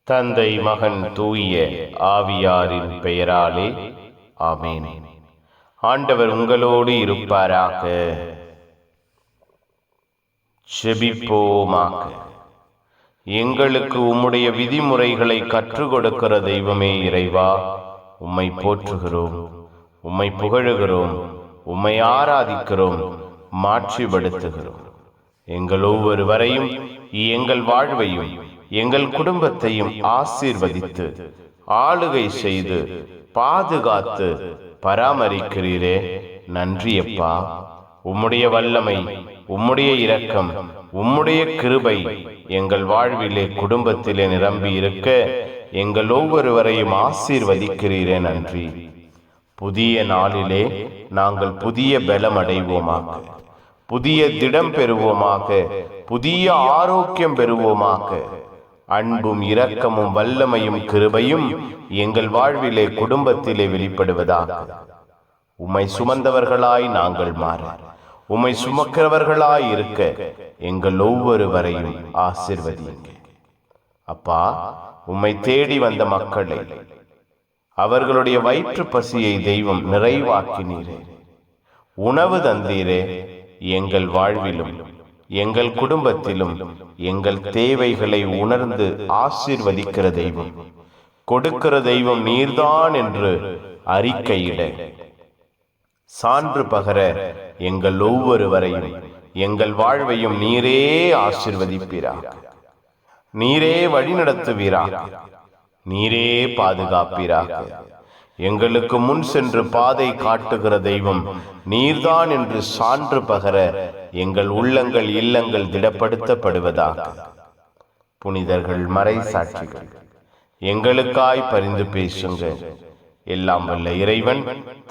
தந்தை மகன் தூய ஆவியாரின் பெயராலே ஆமென். ஆண்டவர் உங்களோடு இருப்பாராக. ஜெபிப்போமாக. எங்களுக்கு உம்முடைய விதிமுறைகளை கற்றுக் கொடுக்கிற தெய்வமே இறைவா, உம்மை போற்றுகிறோம், உம்மை புகழுகிறோம், உம்மை ஆராதிக்கிறோம், மாட்சிப்படுத்துகிறோம். எங்கள் ஒவ்வொருவரையும், எங்கள் வாழ்வையும், எங்கள் குடும்பத்தையும் ஆசீர்வதித்து ஆளுகை செய்து பாதுகாத்து பராமரிக்கிறீரே, நன்றியப்பா. உம்முடைய வல்லமை, உம்முடைய இரக்கம், உம்முடைய கிருபை எங்கள் வாழ்விலே குடும்பத்திலே நிரம்பி இருக்க எங்கள் ஒவ்வொருவரையும் ஆசீர்வதிக்கிறீரே, நன்றி. புதிய நாளிலே நாங்கள் புதிய பலம் அடைவோமாக, புதிய திடம் பெறுவோமாக, புதிய ஆரோக்கியம் பெறுவோமாக. அன்பும் இரக்கமும் வல்லமையும் கிருபையும் எங்கள் வாழ்விலே குடும்பத்திலே வெளிப்படுவதாக. உம்மை சுமந்தவர்களாய் நாங்கள் மாற, உம்மை சுமக்கிறவர்களாய் இருக்க எங்கள் ஒவ்வொருவரையும் ஆசீர்வதியுங்க. அப்பா, உம்மை தேடி வந்த மக்களை, அவர்களுடைய வயிற்று பசியை தெய்வம் நிறைவாக்கினீரே, உணவு தந்தீரே. எங்கள் வாழ்விலும் எங்கள் குடும்பத்திலும் எங்கள் தேவைகளை உணர்ந்து ஆசீர்வதிக்கிற தெய்வம், கொடுக்கிற தெய்வம் நீர்தான் என்று அறிக்கையிட, சான்று பகர எங்கள் ஒவ்வொருவரையும், எங்கள் வாழ்வையும் நீரே ஆசீர்வதிப்பீராக, நீரே வழிநடத்துவீராக, நீரே பாதுகாப்பீராக. எங்களுக்கு முன் சென்று பாதை காட்டுகிற தெய்வம் நீர்தான் என்று சான்று பகர எங்கள் உள்ளங்கள் இல்லங்கள் திடப்படுத்தப்படுவதாக. புனிதர்கள், மறை சாட்சிகள், எங்களுக்காய் பரிந்து பேசுங்க. எல்லாம் வல்ல இறைவன்,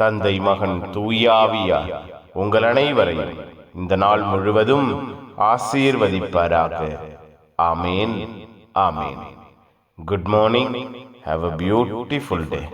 தந்தை மகன் தூயாவியார் உங்கள் அனைவரையும் இந்த நாள் முழுவதும் ஆசீர்வதிப்பாராக. Amen, amen. Good morning. Have a beautiful day.